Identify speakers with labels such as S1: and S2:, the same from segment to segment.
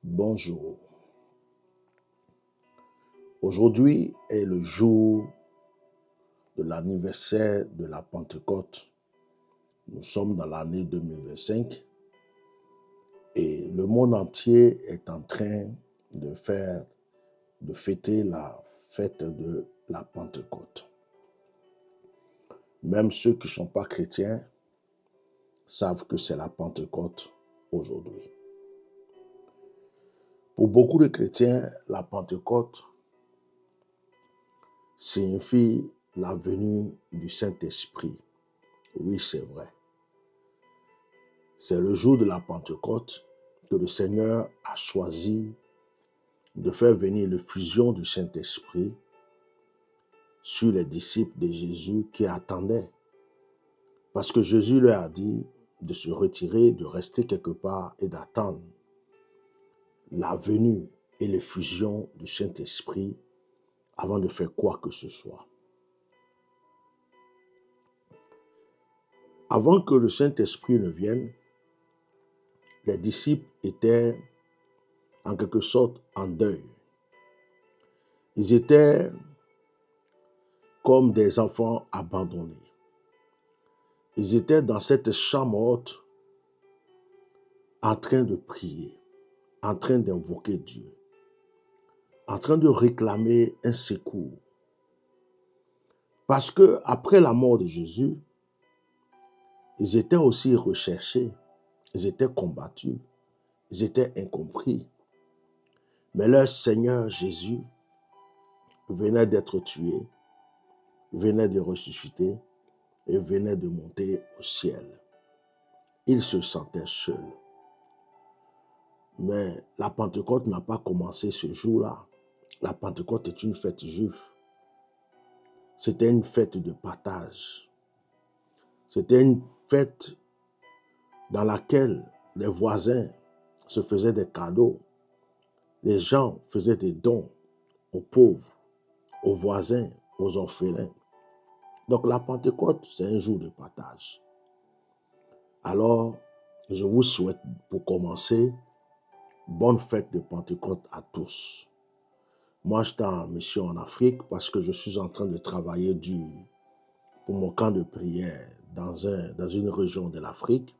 S1: Bonjour. Aujourd'hui est le jour de l'anniversaire de la Pentecôte. Nous sommes dans l'année 2025 et le monde entier est en train de fêter la fête de la Pentecôte. Même ceux qui ne sont pas chrétiens savent que c'est la Pentecôte aujourd'hui. Pour beaucoup de chrétiens, la Pentecôte signifie la venue du Saint-Esprit. Oui, c'est vrai. C'est le jour de la Pentecôte que le Seigneur a choisi de faire venir l'effusion du Saint-Esprit sur les disciples de Jésus qui attendaient. Parce que Jésus leur a dit de se retirer, de rester quelque part et d'attendre la venue et l'effusion du Saint-Esprit avant de faire quoi que ce soit. Avant que le Saint-Esprit ne vienne, les disciples étaient en quelque sorte en deuil. Ils étaient comme des enfants abandonnés. Ils étaient dans cette chambre haute en train de prier, en train d'invoquer Dieu, en train de réclamer un secours. Parce que après la mort de Jésus, ils étaient aussi recherchés, ils étaient combattus, ils étaient incompris. Mais leur Seigneur Jésus venait d'être tué, venait de ressusciter et venait de monter au ciel. Ils se sentaient seuls. Mais la Pentecôte n'a pas commencé ce jour-là. La Pentecôte est une fête juive. C'était une fête de partage. C'était une fête dans laquelle les voisins se faisaient des cadeaux. Les gens faisaient des dons aux pauvres, aux voisins, aux orphelins. Donc la Pentecôte, c'est un jour de partage. Alors, je vous souhaite pour commencer, bonne fête de Pentecôte à tous. Moi, j'étais en mission en Afrique parce que je suis en train de travailler pour mon camp de prière dans une région de l'Afrique,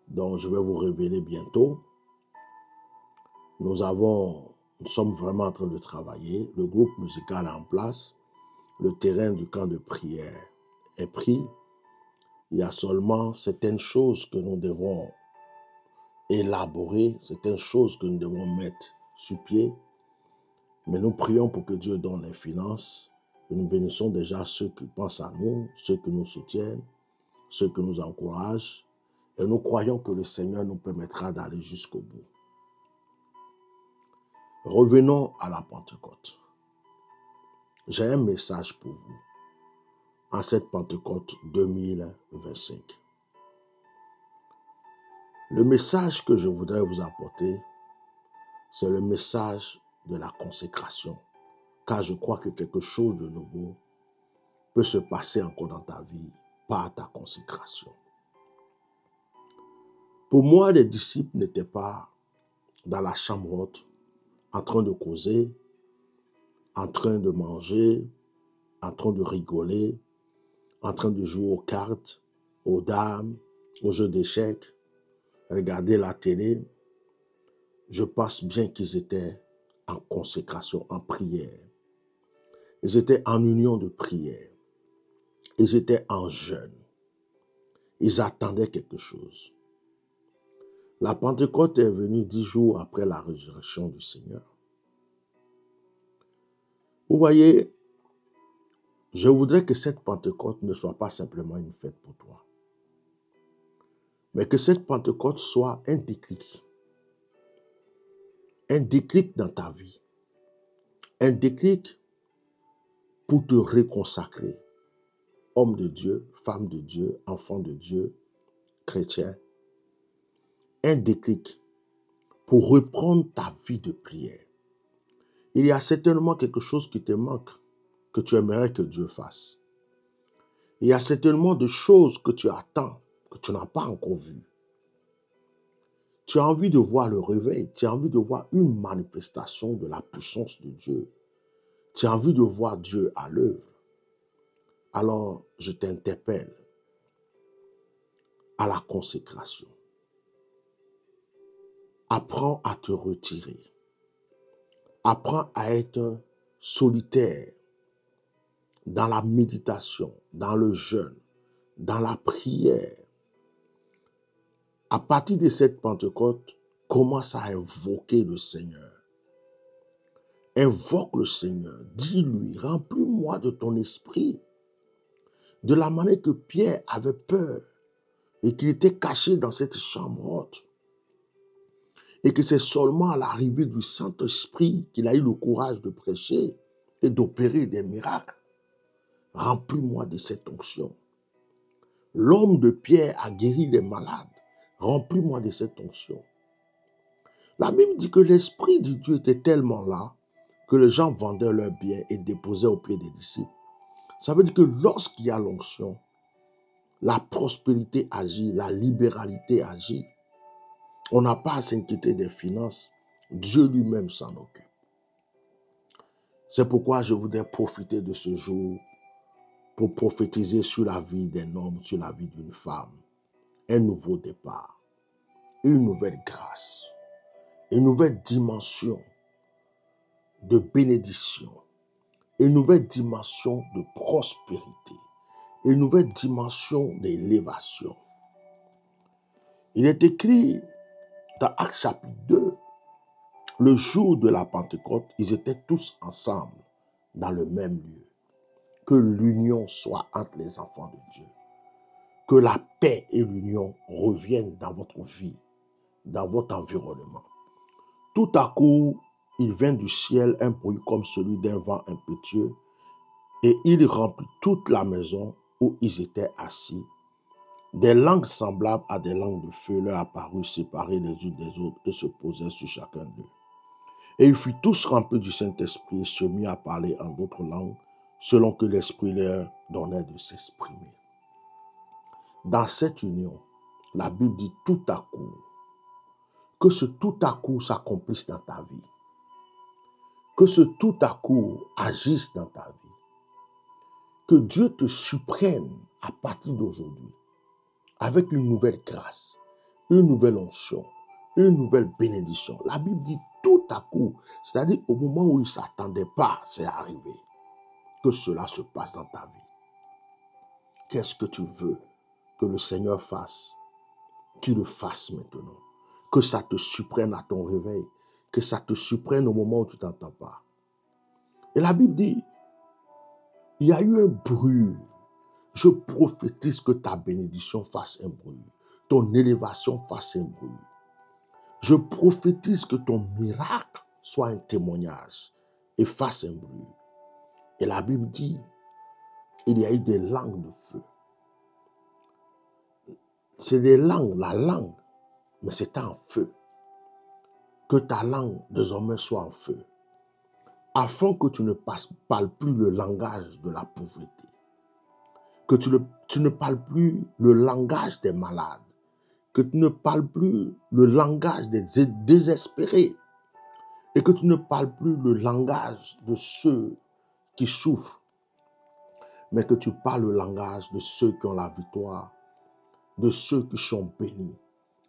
S1: dont je vais vous révéler bientôt. Nous sommes vraiment en train de travailler. Le groupe musical est en place. Le terrain du camp de prière est pris. Il y a seulement certaines choses que nous devons élaborer, certaines choses que nous devons mettre sur pied. Mais nous prions pour que Dieu donne les finances. Et nous bénissons déjà ceux qui pensent à nous, ceux qui nous soutiennent, ceux qui nous encouragent. Et nous croyons que le Seigneur nous permettra d'aller jusqu'au bout. Revenons à la Pentecôte. J'ai un message pour vous en cette Pentecôte 2025. Le message que je voudrais vous apporter, c'est le message de la consécration. Car je crois que quelque chose de nouveau peut se passer encore dans ta vie par ta consécration. Pour moi, les disciples n'étaient pas dans la chambre haute, en train de causer, en train de manger, en train de rigoler, en train de jouer aux cartes, aux dames, aux jeux d'échecs, regarder la télé. Je pense bien qu'ils étaient en consécration, en prière. Ils étaient en union de prière. Ils étaient en jeûne. Ils attendaient quelque chose. La Pentecôte est venue 10 jours après la résurrection du Seigneur. Vous voyez, je voudrais que cette Pentecôte ne soit pas simplement une fête pour toi, mais que cette Pentecôte soit un déclic dans ta vie, un déclic pour te reconsacrer, homme de Dieu, femme de Dieu, enfant de Dieu, chrétien, un déclic pour reprendre ta vie de prière. Il y a certainement quelque chose qui te manque, que tu aimerais que Dieu fasse. Il y a certainement des choses que tu attends, que tu n'as pas encore vues. Tu as envie de voir le réveil, tu as envie de voir une manifestation de la puissance de Dieu. Tu as envie de voir Dieu à l'œuvre. Alors, je t'interpelle à la consécration. Apprends à te retirer. Apprends à être solitaire dans la méditation, dans le jeûne, dans la prière. À partir de cette Pentecôte, commence à invoquer le Seigneur. Invoque le Seigneur. Dis-lui, remplis-moi de ton esprit. De la manière que Pierre avait peur et qu'il était caché dans cette chambre haute. Et que c'est seulement à l'arrivée du Saint-Esprit qu'il a eu le courage de prêcher et d'opérer des miracles. Remplis-moi de cette onction. L'homme de Pierre a guéri les malades. Remplis-moi de cette onction. La Bible dit que l'Esprit de Dieu était tellement là que les gens vendaient leurs biens et déposaient aux pieds des disciples. Ça veut dire que lorsqu'il y a l'onction, la prospérité agit, la libéralité agit. On n'a pas à s'inquiéter des finances. Dieu lui-même s'en occupe. C'est pourquoi je voudrais profiter de ce jour pour prophétiser sur la vie d'un homme, sur la vie d'une femme. Un nouveau départ, une nouvelle grâce, une nouvelle dimension de bénédiction, une nouvelle dimension de prospérité, une nouvelle dimension d'élévation. Il est écrit dans Actes chapitre 2, le jour de la Pentecôte, ils étaient tous ensemble dans le même lieu. Que l'union soit entre les enfants de Dieu. Que la paix et l'union reviennent dans votre vie, dans votre environnement. Tout à coup, il vint du ciel un bruit comme celui d'un vent impétueux et il remplit toute la maison où ils étaient assis. Des langues semblables à des langues de feu leur apparurent séparées les unes des autres et se posèrent sur chacun d'eux. Et ils furent tous remplis du Saint-Esprit et se mirent à parler en d'autres langues selon que l'Esprit leur donnait de s'exprimer. Dans cette union, la Bible dit tout à coup, que ce tout à coup s'accomplisse dans ta vie. Que ce tout à coup agisse dans ta vie. Que Dieu te surprenne à partir d'aujourd'hui avec une nouvelle grâce, une nouvelle onction, une nouvelle bénédiction. La Bible dit tout à coup, c'est-à-dire au moment où il ne s'attendait pas, c'est arrivé. Que cela se passe dans ta vie. Qu'est-ce que tu veux que le Seigneur fasse? Qu'il le fasse maintenant. Que ça te surprenne à ton réveil. Que ça te surprenne au moment où tu ne t'entends pas. Et la Bible dit, il y a eu un bruit. Je prophétise que ta bénédiction fasse un bruit. Ton élévation fasse un bruit. Je prophétise que ton miracle soit un témoignage et fasse un bruit. Et la Bible dit, il y a eu des langues de feu. C'est des langues, la langue, mais c'est en feu. Que ta langue désormais soit en feu. Afin que tu ne parles plus le langage de la pauvreté. Que tu ne parles plus le langage des malades. Que tu ne parles plus le langage des désespérés. Et que tu ne parles plus le langage de ceux qui souffrent. Mais que tu parles le langage de ceux qui ont la victoire. De ceux qui sont bénis.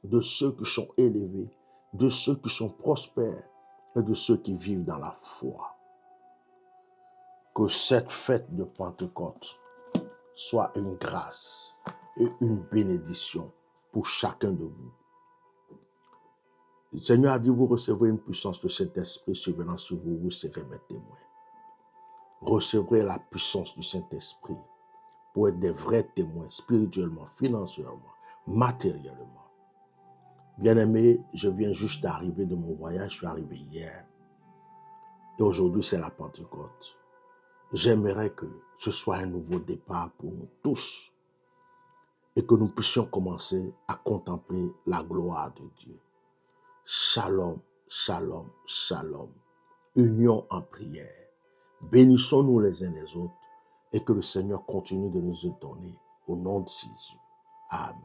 S1: De ceux qui sont élevés. De ceux qui sont prospères. Et de ceux qui vivent dans la foi. Que cette fête de Pentecôte soit une grâce et une bénédiction pour chacun de vous. Le Seigneur a dit, vous recevrez une puissance de Saint-Esprit survenant sur vous, vous serez mes témoins. Recevrez la puissance du Saint-Esprit pour être des vrais témoins spirituellement, financièrement, matériellement. Bien-aimé, je viens juste d'arriver de mon voyage, je suis arrivé hier. Et aujourd'hui, c'est la Pentecôte. J'aimerais que ce soit un nouveau départ pour nous tous et que nous puissions commencer à contempler la gloire de Dieu. Shalom, shalom, shalom. Union en prière. Bénissons-nous les uns les autres et que le Seigneur continue de nous étonner au nom de Jésus. Amen.